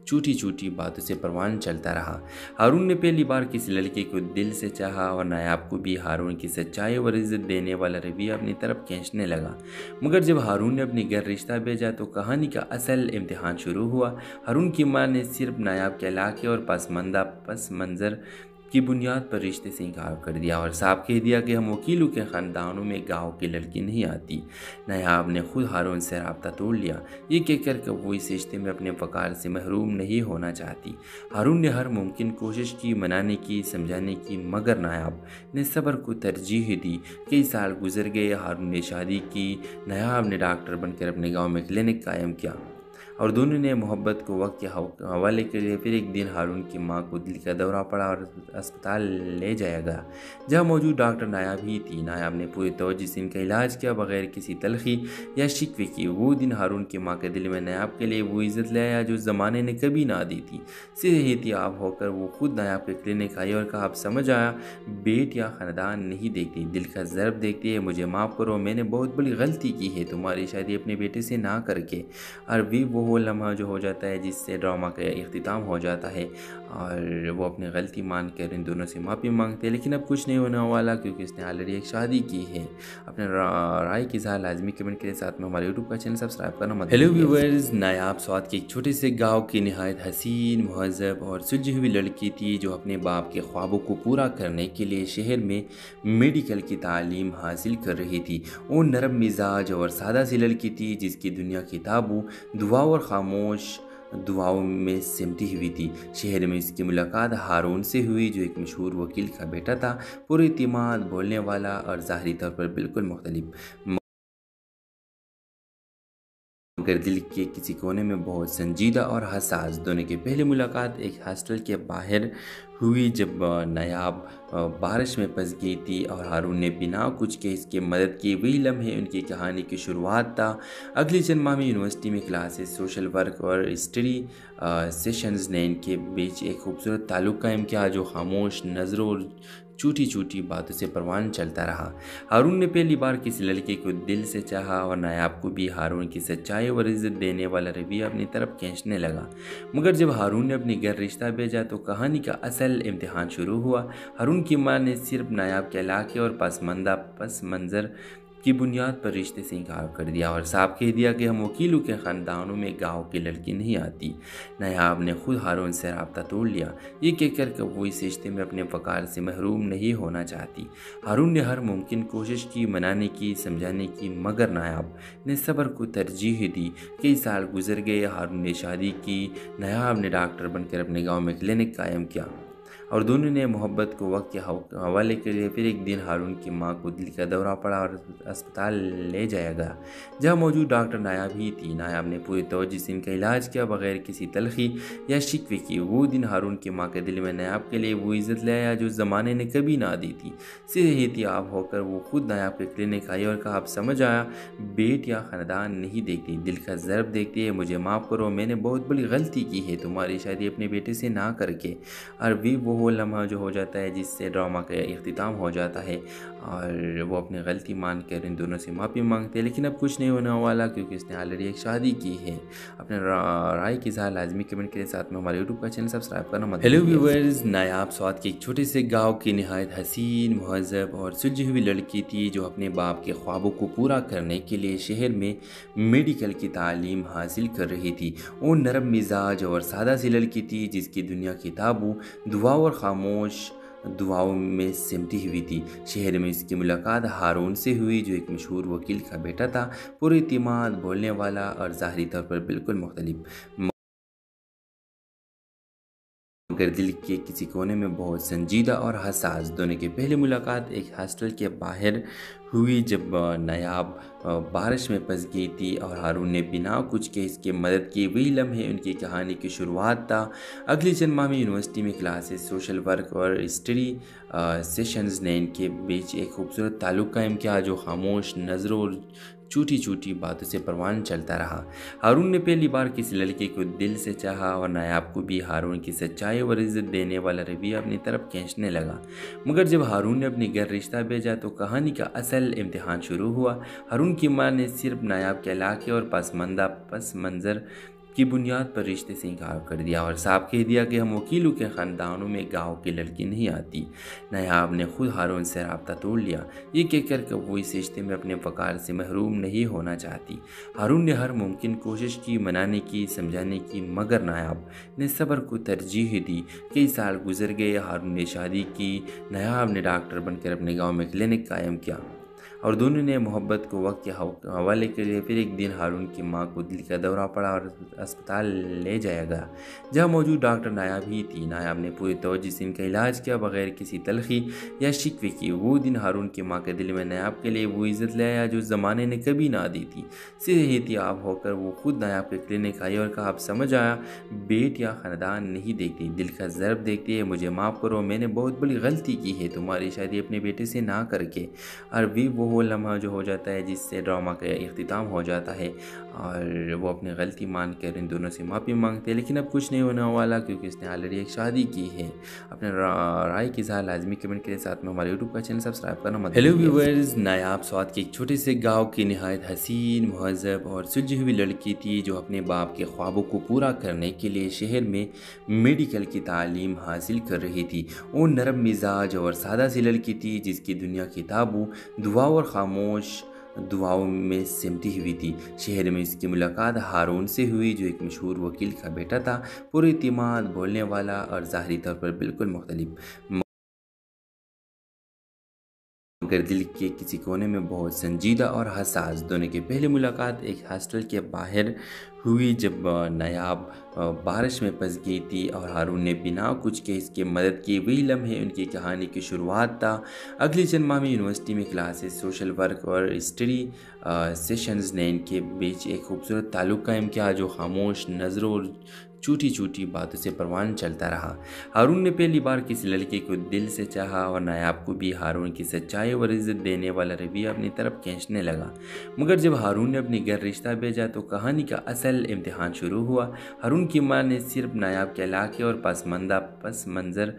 چھوٹی چھوٹی باتوں سے پروان چلتا رہا۔ ہارون نے پہلی بار کسی لڑکے کو دل سے چاہا اور نایاب کو بھی ہارون کی سچائی اور عزت دینے والا رویہ اپنی طرف کھینچنے لگا۔ مگر جب ہارون نے اپنے گھر رشتہ بھیجا تو کہانی کا اصل امتحان شروع ہوا۔ ہارون کی ماں نے صرف نایاب کے علاقے اور پس منظر کی بنیاد پر رشتے سے انکار کر دیا اور صاف کہہ دیا کہ ہم وکیلوں کے خاندانوں میں گاؤں کی لڑکی نہیں آتی۔ نایاب نے خود ہارون سے رابطہ توڑ لیا، یہ کہہ کر کہ وہ اس رشتے میں اپنے وقار سے محروم نہیں ہونا چاہتی۔ ہارون نے ہر ممکن کوشش کی، منانے کی، سمجھانے کی، مگر نایاب نے صبر کو ترجیح دی۔ کئی سال گزر گئے، ہارون نے شادی کی، نایاب نے ڈاکٹر بن کر اپنے گاؤں میں کلینک قائم کیا اور دونوں نے محبت کو وقت کے حوالے کے لیے۔ پھر ایک دن ہارون کی ماں کو دل کا دورہ پڑا اور اسپتال لے جایا گیا، جہاں موجود ڈاکٹر نایاب ہی تھی۔ نایاب نے پوری توجہ سے ان کا علاج کیا، بغیر کسی تلخی یا شکوے کی۔ وہ دن ہارون کی ماں کے دل میں نایاب کے لیے وہ عزت لے آیا جو زمانے نے کبھی نہ دی تھی۔ صحتیاب ہو کر وہ خود نایاب کے کلینک آئی اور کہا، اب سمجھ آیا، بیٹ یا خاندان نہیں دیکھتی، دل کا ضرب دیکھتی ہے۔ مجھے معاف کرو، میں نے بہت بڑی غلطی کی ہے تمہاری شادی اپنے بیٹے سے نہ کر کے۔ اور بھی وہ لمحہ جو ہو جاتا ہے جس سے ڈرامہ کا اختتام ہو جاتا ہے اور وہ اپنی غلطی مان کر ان دونوں سے معافی مانگتے ہیں، لیکن اب کچھ نہیں ہونے والا کیونکہ اس نے آلریڈی ایک شادی کی ہے۔ اپنے رائے کی اظہار لازمی کمنٹ کے ساتھ میں ہمارے یوٹیوب کا چینل سبسکرائب کرنا مت بھولیے۔ ہیلو ویورز، نایاب سوات کے ایک چھوٹے سے گاؤں کی نہایت حسین، مہذب اور سلجھی ہوئی لڑکی تھی جو اپنے باپ کے خوابوں کو پورا کرنے کے لیے شہر میں میڈیکل کی تعلیم حاصل کر رہی تھی۔ وہ نرم مزاج اور سادہ سی لڑکی تھی جس کی دنیا کتابوں، دعاؤں اور خاموش دعاؤں میں سمٹی ہوئی تھی۔ شہر میں اس کی ملاقات ہارون سے ہوئی جو ایک مشہور وکیل کا بیٹا تھا، پورے اعتماد، بولنے والا اور ظاہری طور پر بالکل مختلف، مگر دل کے کسی کونے میں بہت سنجیدہ اور حساس۔ دونوں کی پہلی ملاقات ایک ہاسٹل کے باہر ہوئی جب نایاب بارش میں پھنس گئی تھی اور ہارون نے بنا کچھ کہ اس کی مدد کی۔ وہی لمحے ان کی کہانی کی شروعات تھا۔ اگلی چند ماہ میں یونیورسٹی میں کلاسز، سوشل ورک اور اسٹڈی سیشنز نے ان کے بیچ ایک خوبصورت تعلق قائم کیا جو خاموش نظروں اور چھوٹی چھوٹی باتوں سے پروان چلتا رہا۔ ہارون نے پہلی بار کسی لڑکے کو دل سے چاہا اور نایاب کو بھی ہارون کی سچائی اور عزت دینے والا رویہ اپنی طرف کھینچنے لگا۔ مگر جب ہارون نے اپنے گھر رشتہ بھیجا تو کہانی کا اصل امتحان شروع ہوا۔ ہارون کی ماں نے صرف نایاب کے علاقے اور پس منظر کی بنیاد پر رشتے سے انکار کر دیا اور صاف کہہ دیا کہ ہم وکیلوں کے خاندانوں میں گاؤں کی لڑکی نہیں آتی۔ نایاب نے خود ہارون سے رابطہ توڑ لیا، یہ کہہ کر کہ وہ اس رشتے میں اپنے وقار سے محروم نہیں ہونا چاہتی۔ ہارون نے ہر ممکن کوشش کی، منانے کی، سمجھانے کی، مگر نایاب نے صبر کو ترجیح دی۔ کئی سال گزر گئے، ہارون نے شادی کی، نایاب نے ڈاکٹر بن کر اپنے گاؤں میں کلینک قائم کیا اور دونوں نے محبت کو وقت کے حوالے کے لیے۔ پھر ایک دن ہارون کی ماں کو دل کا دورہ پڑا اور اسپتال لے جایا گیا، جہاں موجود ڈاکٹر نایاب ہی تھی۔ نایاب نے پوری توجہ سے ان کا علاج کیا، بغیر کسی تلخی یا شکوے کی۔ وہ دن ہارون کی ماں کے دل میں نایاب کے لیے وہ عزت لے آیا جو زمانے نے کبھی نہ دی تھی۔ صحتیاب ہو کر وہ خود نایاب کے کلینک آئی اور کہا، اب سمجھ آیا، بیٹ یا خاندان نہیں دیکھتی، دل کا ضرب دیکھتی ہے۔ مجھے معاف کرو، میں نے بہت بڑی غلطی کی ہے تمہاری شادی اپنے بیٹے سے نہ کر کے۔ اور بھی وہ لمحہ جو ہو جاتا ہے جس سے ڈرامہ کا اختتام ہو جاتا ہے اور وہ اپنی غلطی مان کر ان دونوں سے معافی مانگتے ہیں، لیکن اب کچھ نہیں ہونے والا کیونکہ اس نے آلریڈی ایک شادی کی ہے۔ اپنے رائے کی اظہار لازمی کمنٹ کے ساتھ میں ہمارے یوٹیوب کا چینل سبسکرائب کرنا مت بھولیے۔ ہیلو ویورز، نایاب سوات کے ایک چھوٹے سے گاؤں کی نہایت حسین، مہذب اور سلجھی ہوئی لڑکی تھی جو اپنے باپ کے خوابوں کو پورا کرنے کے لیے شہر میں میڈیکل کی تعلیم حاصل کر رہی تھی۔ وہ نرم مزاج اور سادہ سی لڑکی تھی جس کی دنیا کتابوں، دعاؤں اور خاموش دعاؤں میں سمٹی ہوئی تھی۔ شہر میں اس کی ملاقات ہارون سے ہوئی جو ایک مشہور وکیل کا بیٹا تھا، پورے اعتماد، بولنے والا اور ظاہری طور پر بالکل مختلف، مگر دل کے کسی کونے میں بہت سنجیدہ اور حساس۔ دونوں کی پہلی ملاقات ایک ہاسٹل کے باہر ہوئی جب نایاب بارش میں پھنس گئی تھی اور ہارون نے بنا کچھ کہ اس کی مدد کی۔ وہی لمحے ان کی کہانی کی شروعات تھا۔ اگلی چند ماہ میں یونیورسٹی میں کلاسز، سوشل ورک اور اسٹڈی سیشنز نے ان کے بیچ ایک خوبصورت تعلق قائم کیا جو خاموش نظروں اور چھوٹی چھوٹی باتوں سے پروان چلتا رہا۔ ہارون نے پہلی بار کسی لڑکے کو دل سے چاہا اور نایاب کو بھی ہارون کی سچائی اور عزت دینے والا رویہ اپنی طرف کھینچنے لگا۔ مگر جب ہارون نے اپنے گھر رشتہ بھیجا تو کہانی کا اصل امتحان شروع ہوا۔ ہارون کی ماں نے صرف نایاب کے علاقے اور پس منظر کی بنیاد پر رشتے سے انکار کر دیا اور صاف کہہ دیا کہ ہم وکیلوں کے خاندانوں میں گاؤں کی لڑکی نہیں آتی۔ نایاب نے خود ہارون سے رابطہ توڑ لیا، یہ کہہ کر کہ وہ اس رشتے میں اپنے وقار سے محروم نہیں ہونا چاہتی۔ ہارون نے ہر ممکن کوشش کی، منانے کی، سمجھانے کی، مگر نایاب نے صبر کو ترجیح دی۔ کئی سال گزر گئے، ہارون نے شادی کی، نایاب نے ڈاکٹر بن کر اپنے گاؤں میں کلینک قائم کیا اور دونوں نے محبت کو وقت کے حوالے کے لیے۔ پھر ایک دن ہارون کی ماں کو دل کا دورہ پڑا اور اسپتال لے جایا گیا، جہاں موجود ڈاکٹر نایاب ہی تھی۔ نایاب نے پوری توجہ سے ان کا علاج کیا، بغیر کسی تلخی یا شکوے کی۔ وہ دن ہارون کی ماں کے دل میں نایاب کے لیے وہ عزت لے آیا جو زمانے نے کبھی نہ دی تھی۔ صحت یاب ہو کر وہ خود نایاب کے کلینک آئی اور کہا، اب سمجھ آیا، بیٹ یا خاندان نہیں دیکھتی، دل کا ضرب دیکھتی ہے۔ مجھے معاف کرو، میں نے بہت بڑی غلطی کی ہے تمہاری شادی اپنے بیٹے سے نہ کر کے۔ اور وہ لمحہ جو ہو جاتا ہے جس سے ڈرامہ کا اختتام ہو جاتا ہے، اور وہ اپنی غلطی مان کر ان دونوں سے معافی مانگتے ہیں، لیکن اب کچھ نہیں ہونے والا کیونکہ اس نے آلریڈی ایک شادی کی ہے۔ اپنے رائے کی اظہار لازمی کمنٹ کے ساتھ میں ہمارے یوٹیوب کا چینل سبسکرائب کرنا مت بھولیے۔ ہیلو ویورز، نایاب سوات کے ایک چھوٹے سے گاؤں کی نہایت حسین، مہذب اور سلجھی ہوئی لڑکی تھی جو اپنے باپ کے خوابوں کو پورا کرنے کے لیے شہر میں میڈیکل کی تعلیم حاصل کر رہی تھی۔ وہ نرم مزاج اور سادہ سی لڑکی تھی جس کی دنیا کی تابو دعاؤں اور خاموش دعاؤں میں سمٹی ہوئی تھی۔ شہر میں اس کی ملاقات ہارون سے ہوئی جو ایک مشہور وکیل کا بیٹا تھا، پر اعتماد، بولنے والا اور ظاہری طور پر بالکل مختلف، مگر دل کے کسی کونے میں بہت سنجیدہ اور حساس۔ دونوں کی پہلی ملاقات ایک ہاسٹل کے باہر ہوئی جب نایاب بارش میں پھنس گئی تھی اور ہارون نے بنا کچھ کہ اس کی مدد کی۔ وہی لمحے ان کی کہانی کی شروعات تھا۔ اگلی چند ماہ میں یونیورسٹی میں کلاسز، سوشل ورک اور اسٹڈی سیشنز نے ان کے بیچ ایک خوبصورت تعلق قائم کیا جو خاموش نظروں اور چھوٹی چھوٹی باتوں سے پروان چلتا رہا۔ ہارون نے پہلی بار کسی لڑکی کو دل سے چاہا اور نایاب کو بھی ہارون کی سچائی اور عزت دینے والا رویہ اپنی طرف کھینچنے لگا۔ مگر جب ہارون نے اپنی گھر رشتہ بھیجا تو کہانی کا اصل امتحان شروع ہوا۔ ہارون کی ماں نے صرف نایاب کے علاقے اور پس منظر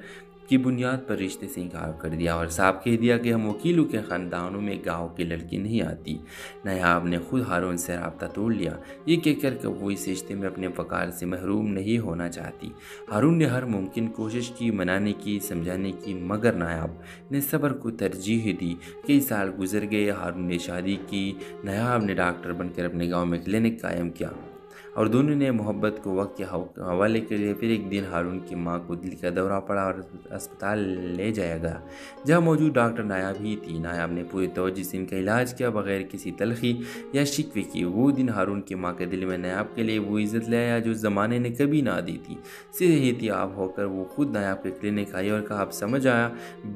کی بنیاد پر رشتے سے انکار کر دیا اور صاف کہہ دیا کہ ہم وکیلوں کے خاندانوں میں گاؤں کی لڑکی نہیں آتی۔ نایاب نے خود ہارون سے رابطہ توڑ لیا، یہ کہہ کر کہ وہ اس رشتے میں اپنے وقار سے محروم نہیں ہونا چاہتی۔ ہارون نے ہر ممکن کوشش کی، منانے کی، سمجھانے کی، مگر نایاب نے صبر کو ترجیح دی۔ کئی سال گزر گئے، ہارون نے شادی کی، نایاب نے ڈاکٹر بن کر اپنے گاؤں میں کلینک قائم کیا اور دونوں نے محبت کو وقت کے حوالے کے لیے۔ پھر ایک دن ہارون کی ماں کو دل کا دورہ پڑا اور اسپتال لے جایا گیا، جہاں موجود ڈاکٹر نایاب ہی تھی۔ نایاب نے پوری توجہ سے ان کا علاج کیا، بغیر کسی تلخی یا شکوے کی۔ وہ دن ہارون کی ماں کے دل میں نایاب کے لیے وہ عزت لے آیا جو زمانے نے کبھی نہ دی تھی۔ صحت یاب ہو کر وہ خود نایاب کے کلینک آئی اور کہا، اب سمجھ آیا،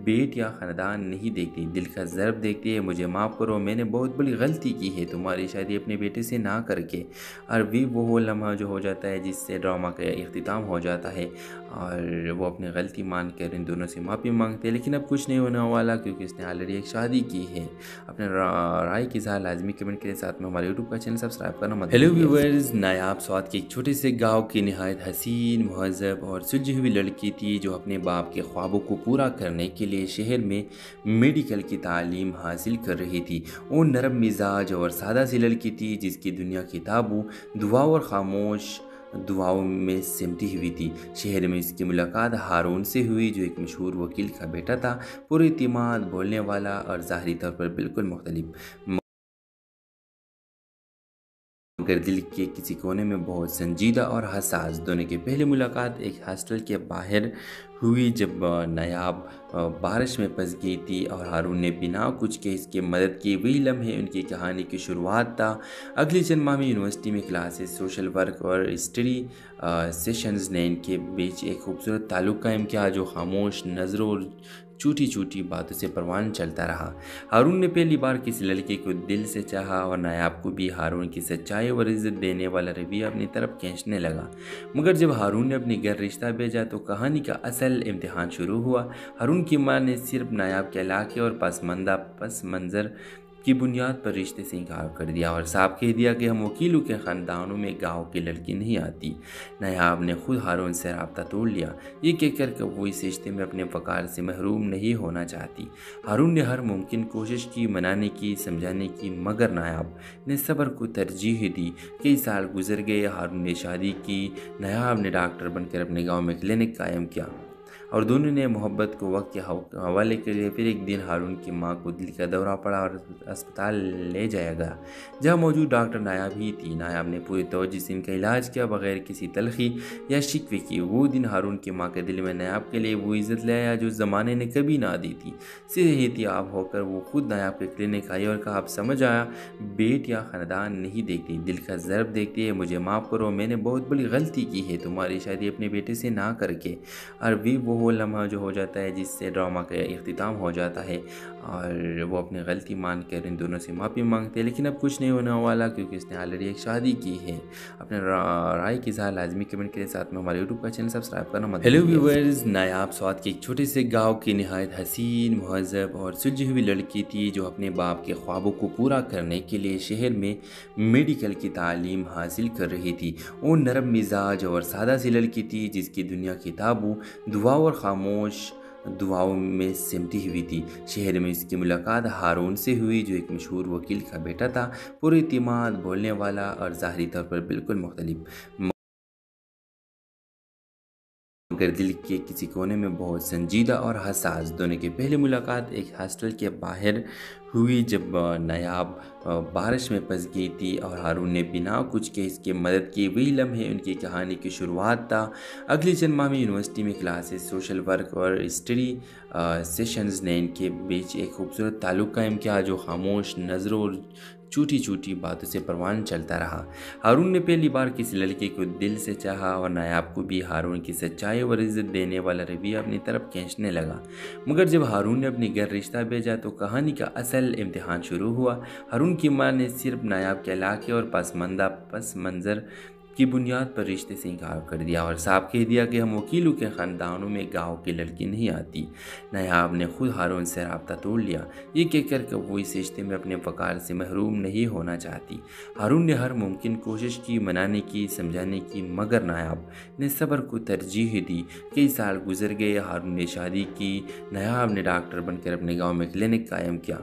بیٹ یا خاندان نہیں دیکھتی، دل کا ضرب دیکھتی ہے۔ مجھے معاف کرو، میں نے بہت بڑی غلطی کی ہے تمہاری شادی اپنے بیٹے سے نہ کر کے۔ اور وہ لمحہ جو ہو جاتا ہے جس سے ڈرامہ کا اختتام ہو جاتا ہے، اور وہ اپنی غلطی مان کر ان دونوں سے معافی مانگتے ہیں، لیکن اب کچھ نہیں ہونے والا کیونکہ اس نے آلریڈی ایک شادی کی ہے۔ اپنے رائے کی اظہار لازمی کمنٹ کے ساتھ میں ہمارے یوٹیوب کا چینل سبسکرائب کرنا مت بھولیے۔ ہیلو ویورز، نایاب سوات کے ایک چھوٹے سے گاؤں کی نہایت حسین، مہذب اور سلجھی ہوئی لڑکی تھی جو اپنے باپ کے خوابوں کو پورا کرنے کے لیے شہر میں میڈیکل کی تعلیم حاصل کر رہی تھی۔ وہ نرم مزاج اور سادہ سی لڑکی تھی جس کی دنیا کی تابو دعاؤں اور خاموش دعاؤں میں سمٹی ہوئی تھی۔ شہر میں اس کی ملاقات ہارون سے ہوئی جو ایک مشہور وکیل کا بیٹا تھا، پر اعتماد، بولنے والا اور ظاہری طور پر بالکل مختلف، مگر دل کے کسی کونے میں بہت سنجیدہ اور حساس۔ دونوں کی پہلی ملاقات ایک ہاسٹل کے باہر ہوئی جب نایاب بارش میں پھنس گئی تھی اور ہارون نے بنا کچھ کہ اس کی مدد کی۔ وہی لمحے ان کی کہانی کی شروعات تھا۔ اگلی چند ماہ میں یونیورسٹی میں کلاسز، سوشل ورک اور اسٹڈی سیشنز نے ان کے بیچ ایک خوبصورت تعلق قائم کیا جو خاموش نظروں اور چھوٹی چھوٹی باتوں سے پروان چلتا رہا۔ ہارون نے پہلی بار کسی لڑکی کو دل سے چاہا اور نایاب کو بھی ہارون کی سچائی اور عزت دینے والا رویہ اپنی طرف کھینچنے لگا۔ مگر جب ہارون نے اپنی گھر رشتہ بھیجا تو کہانی کا اصل امتحان شروع ہوا۔ ہارون کی ماں نے صرف نایاب کے علاقے اور پس منظر की बुनियाद पर रिश्ते से इनकार कर दिया और साफ कह दिया कि हम वकीलों के ख़ानदानों में गाँव की लड़की नहीं आती। नायाब ने खुद हारून से रब्ता तोड़ लिया, ये कहकर कि वो इस रिश्ते में अपने वकार से महरूम नहीं होना चाहती। हारून ने हर मुमकिन कोशिश की, मनाने की, समझाने की, मगर नायाब ने सब्र को तरजीह दी। कई साल गुजर गए, हारून ने शादी की, नायाब ने डॉक्टर बनकर अपने गाँव में क्लिनिक कायम किया और दोनों ने मोहब्बत को वक्त के हवाले के लिए। फिर एक दिन हारून की मां को दिल का दौरा पड़ा और अस्पताल ले जाया गया, जहां मौजूद डॉक्टर नायाब ही थी। नायाब ने पूरी तवज्जो से इनका इलाज किया, बगैर किसी तलखी या शिकवे की। वो दिन हारून की मां के दिल में नायाब के लिए वो इज्जत ले आया जो ज़माने ने कभी ना दी थी। सीधे एहतियाब होकर वो खुद नायाब के क्लिनिक आई और कहा, अब समझ आया, बेट या ख़ानदान नहीं देखती, दिल का ज़र्ब देखती है। मुझे माफ़ करो, मैंने बहुत बड़ी गलती की है तुम्हारी शादी अपने बेटे से ना करके। और भी वो लम्हा जो हो जाता है जिससे ड्रामा का इख्तिताम हो जाता है और वो अपनी गलती मान कर इन दोनों से माफ़ी मांगते हैं। लेकिन अब कुछ नहीं होने वाला क्योंकि इसने ऑलरेडी एक शादी की है। अपने राय के साथ लाजमी कमेंट के साथ में हमारे यूट्यूब का चैनल सब्सक्राइब करना मत। हेलो व्यूअर्स, नायाब स्वात के एक छोटे से गाँव की नहायत हसीन, महज़ब और सुलझी हुई लड़की थी जो अपने बाप के ख्वाबों को पूरा करने के लिए शहर में मेडिकल की तालीम हासिल कर रही थी। वो नरम मिजाज और सादा सी लड़की थी जिसकी दुनिया किताबों, दुआ और खामोश दुआओं में सिमटी हुई थी। शहर में इसकी मुलाकात हारून से हुई जो एक मशहूर वकील का बेटा था, पूरे इत्मीनान, बोलने वाला और ज़ाहरी तौर पर बिल्कुल मुख्तलिफ, मगर दिल के किसी कोने में बहुत संजीदा और हसास। दोनों की पहली मुलाकात एक हॉस्टल के बाहर हुई जब नायाब बारिश में फंस गई थी और हारून ने बिना कुछ के इसकी मदद की। वही लम्हे उनकी कहानी की शुरुआत था। अगली चंद माह में यूनिवर्सिटी में क्लासेस, सोशल वर्क और स्टडी सेशंस ने इनके बीच एक खूबसूरत ताल्लुक़ कायम किया जो खामोश नज़रों और छोटी छोटी बातों से परवान चलता रहा। हारून ने पहली बार किसी लड़के को दिल से चाहा और नायाब को भी हारून की सच्चाई और इज्जत देने वाला रवैया अपनी तरफ खींचने लगा। मगर जब हारून ने अपने घर रिश्ता भेजा तो कहानी का असल इम्तिहान शुरू हुआ। हारून की मां ने सिर्फ नायाब के इलाके और पस मंज़र की बुनियाद पर रिश्ते से इनकार कर दिया और साफ कह दिया कि हम वकीलों के ख़ानदानों में गाँव की लड़की नहीं आती। नायाब ने खुद हारून से रब्ता तोड़ लिया, ये कहकर कि वो इस रिश्ते में अपने वकार से महरूम नहीं होना चाहती। हारून ने हर मुमकिन कोशिश की, मनाने की, समझाने की, मगर नायाब ने सब्र को तरजीह दी। कई साल गुजर गए, हारून ने शादी की, नायाब ने डॉक्टर बनकर अपने गाँव में क्लिनिक कायम किया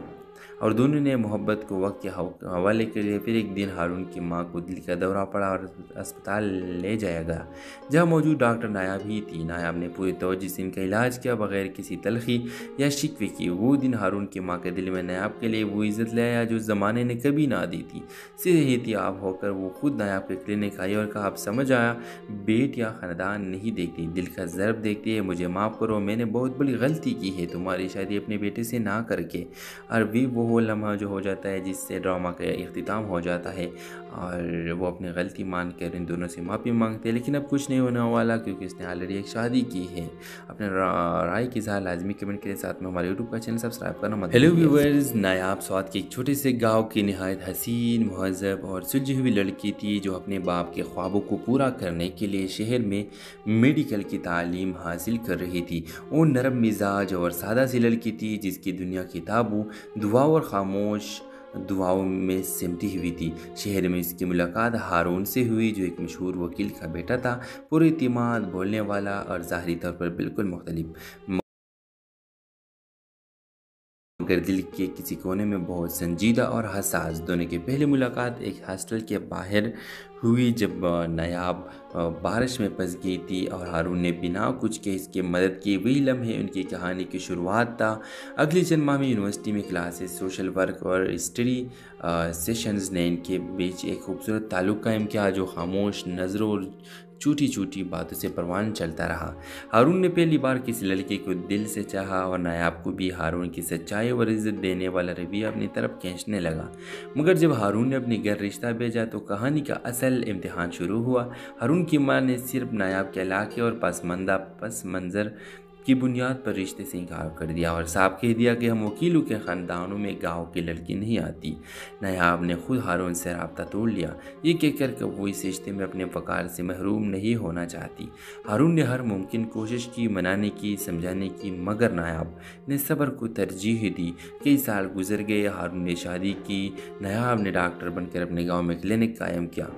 और दोनों ने मोहब्बत को वक्त के हवाले के लिए। फिर एक दिन हारून की मां को दिल का दौरा पड़ा और अस्पताल ले जाया गया, जहां मौजूद डॉक्टर नायाब ही थी। नायाब ने पूरी तवज्जो से इनका इलाज किया, बगैर किसी तलखी या शिकवे की। वो दिन हारून की मां के दिल में नायाब के लिए वो इज्जत ले आया जो ज़माने ने कभी ना दी थी। सीधे एहतियाब होकर वो खुद नायाब के क्लिनिक आई और कहा, अब समझ आया, बेट या ख़ानदान नहीं देखती, दिल का ज़र्ब देखती है। मुझे माफ़ करो, मैंने बहुत बड़ी गलती की है तुम्हारी शादी अपने बेटे से ना करके। और भी वो लम्हा जो हो जाता है जिससे ड्रामा का इख्तिताम हो जाता है और वो अपनी गलती मान कर इन दोनों से माफ़ी मांगते हैं। लेकिन अब कुछ नहीं होने वाला क्योंकि इसने ऑलरेडी एक शादी की है। अपने राय के साथ लाजमी कमेंट के साथ में हमारे यूट्यूब का चैनल सब्सक्राइब करना मत। हेलो व्यूअर्स, नायाब स्वात के एक छोटे से गाँव की नहायत हसीन, महज़ब और सुलझी हुई लड़की थी जो अपने बाप के ख्वाबों को पूरा करने के लिए शहर में मेडिकल की तालीम हासिल कर रही थी। वो नरम मिजाज और सादा सी लड़की थी जिसकी दुनिया किताबों, दुआ और खामोश दुआओं में सिमटी हुई थी। शहर में इसकी मुलाकात हारून से हुई जो एक मशहूर वकील का बेटा था, पूरे इत्मीनान, बोलने वाला और ज़ाहरी तौर पर बिल्कुल मुख्तलिफ, मगर दिल के किसी कोने में बहुत संजीदा और हसास। दोनों की पहली मुलाकात एक हॉस्टल के बाहर हुई जब नायाब बारिश में फंस गई थी और हारून ने बिना कुछ के इसकी मदद की। वही लम्हे उनकी कहानी की शुरुआत था। अगली चंद माह में यूनिवर्सिटी में क्लासेस, सोशल वर्क और स्टडी सेशंस ने इनके बीच एक खूबसूरत ताल्लुक़ कायम किया जो खामोश नज़रों और छोटी छोटी बातों से परवान चलता रहा। हारून ने पहली बार किसी लड़के को दिल से चाहा और नायाब को भी हारून की सच्चाई और इज्जत देने वाला रवैया अपनी तरफ खींचने लगा। मगर जब हारून ने अपने घर रिश्ता भेजा तो कहानी का असल इम्तिहान शुरू हुआ। हारून की मां ने सिर्फ नायाब के इलाके और पस मंज़र की बुनियाद पर रिश्ते से इनकार कर दिया और साफ कह दिया कि हम वकीलों के ख़ानदानों में गाँव की लड़की नहीं आती। नायाब ने खुद हारून से रब्ता तोड़ लिया, ये कहकर कि वो इस रिश्ते में अपने वकार से महरूम नहीं होना चाहती। हारून ने हर मुमकिन कोशिश की, मनाने की, समझाने की, मगर नायाब ने सब्र को तरजीह दी। कई साल गुजर गए, हारून ने शादी की, नायाब ने डॉक्टर बनकर अपने गाँव में क्लिनिक कायम किया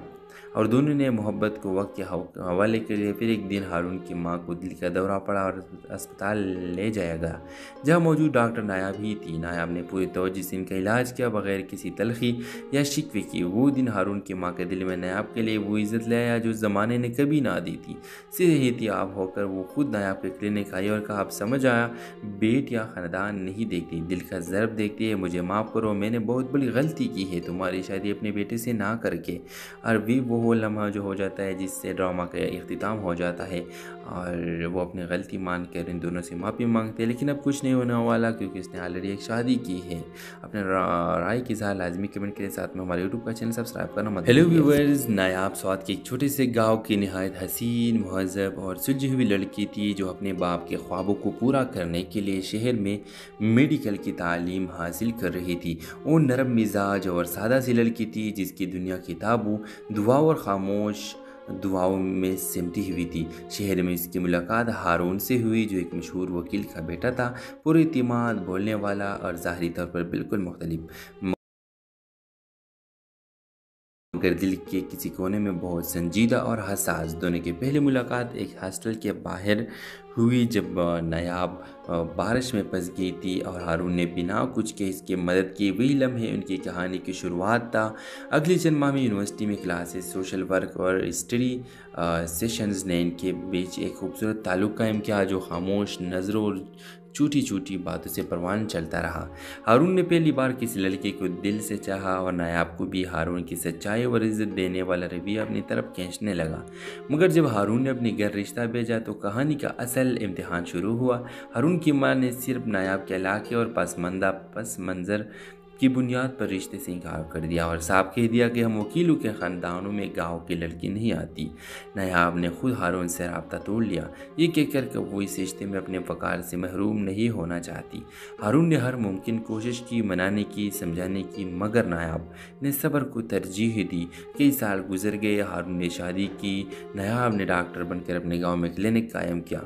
और दोनों ने मोहब्बत को वक्त के हवाले के लिए। फिर एक दिन हारून की मां को दिल का दौरा पड़ा और अस्पताल ले जाया गया, जहां मौजूद डॉक्टर नायाब ही थी। नायाब ने पूरी तवज्जो से इनका इलाज किया, बगैर किसी तलखी या शिकवे की। वो दिन हारून की मां के दिल में नायाब के लिए वो इज़्ज़त ले आया जो ज़माने ने कभी ना दी थी। सेहतियाब होकर वो खुद नायाब के क्लिनिक आई और कहा, अब समझ आया, बेट या ख़ानदान नहीं देखती, दिल का ज़र्ब देखती है। मुझे माफ़ करो, मैंने बहुत बड़ी गलती की है तुम्हारी शादी अपने बेटे से ना करके। और भी वो लम्हा जो हो जाता है जिससे ड्रामा का इख्तिताम हो जाता है और वो अपनी गलती मान कर इन दोनों से माफ़ी मांगते हैं। लेकिन अब कुछ नहीं होने वाला क्योंकि उसने ऑलरेडी एक शादी की है। अपने राय की इज़हार लाजमी कमेंट के साथ में हमारे यूट्यूब का चैनल सब्सक्राइब करना मत भूलिए। हेलो व्यूअर्स, नायाब स्वात के एक छोटे से गाँव की नहायत हसीन, महज़ब और सुलझी हुई लड़की थी जो अपने बाप के ख्वाबों को पूरा करने के लिए शहर में मेडिकल की तालीम हासिल कर रही थी। वो नरम मिजाज और सादा सी लड़की थी जिसकी दुनिया किताबों, दुआ और खामोश दुआओं में सिमटी हुई थी। शहर में इसकी मुलाकात हारून से हुई जो एक मशहूर वकील का बेटा था, पुरइतिमाद, बोलने वाला और ज़ाहरी तौर पर बिल्कुल मुख्तलिफ, मगर दिल के किसी कोने में बहुत संजीदा और हसास। दोनों की पहली मुलाकात एक हॉस्टल के बाहर हुई जब नायाब बारिश में फंस गई थी और हारून ने बिना कुछ के इसकी मदद की। वही लम्हे उनकी कहानी की शुरुआत था। अगले चंद माह में यूनिवर्सिटी में क्लासेस, सोशल वर्क और स्टडी सेशंस ने इनके बीच एक खूबसूरत ताल्लुक़ कायम किया जो खामोश नज़रों और छोटी छोटी बातों से परवान चलता रहा। हारून ने पहली बार किसी लड़की को दिल से चाहा और नायाब को भी हारून की सच्चाई और इज़्ज़त देने वाला रवैया अपनी तरफ खींचने लगा। मगर जब हारून ने अपने घर रिश्ता भेजा तो कहानी का असल इम्तिहान शुरू हुआ। हारून की मां ने सिर्फ नायाब के इलाके और पस मंज़र की बुनियाद पर रिश्ते से इनकार कर दिया और साफ कह दिया कि हम वकीलों के ख़ानदानों में गाँव की लड़की नहीं आती। नायाब ने खुद हारून से रब्ता तोड़ लिया, ये कहकर कि वो इस रिश्ते में अपने वकार से महरूम नहीं होना चाहती। हारून ने हर मुमकिन कोशिश की, मनाने की, समझाने की, मगर नायाब ने सब्र को तरजीह दी। कई साल गुजर गए, हारून ने शादी की, नायाब ने डॉक्टर बनकर अपने गाँव में क्लिनिक कायम किया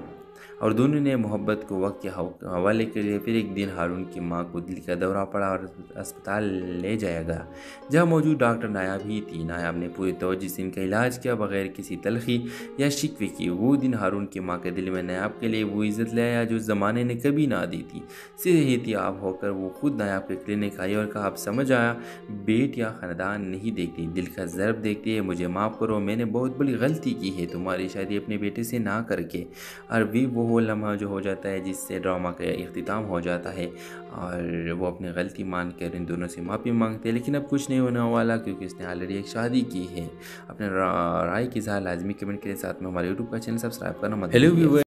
और दोनों ने मोहब्बत को वक्त के हवाले के लिए। फिर एक दिन हारून की मां को दिल का दौरा पड़ा और अस्पताल ले जाया गया, जहां मौजूद डॉक्टर नायाब ही थी। नायाब ने पूरी तवज्जो से इनका इलाज किया, बगैर किसी तलखी या शिकवे की। वो दिन हारून की मां के दिल में नायाब के लिए वो इज़्ज़त ले आया जो ज़माने ने कभी ना दी थी। सेहतियाब होकर वो खुद नायाब के क्लिनिक आई और कहा, अब समझ आया, बेट या ख़ानदान नहीं देखती, दिल का ज़र्ब देखती है। मुझे माफ़ करो, मैंने बहुत बड़ी गलती की है तुम्हारी शादी अपने बेटे से ना करके। और भी वो लम्हा जो हो जाता है जिससे ड्रामा का इख्तिताम हो जाता है और वो अपनी गलती मान कर इन दोनों से माफ़ी मांगते हैं। लेकिन अब कुछ नहीं होने वाला क्योंकि इसने ऑलरेडी एक शादी की है। अपने राय की इज़हार लाजमी कमेंट के साथ में हमारे यूट्यूब का चैनल सब्सक्राइब करना मत भूलिए।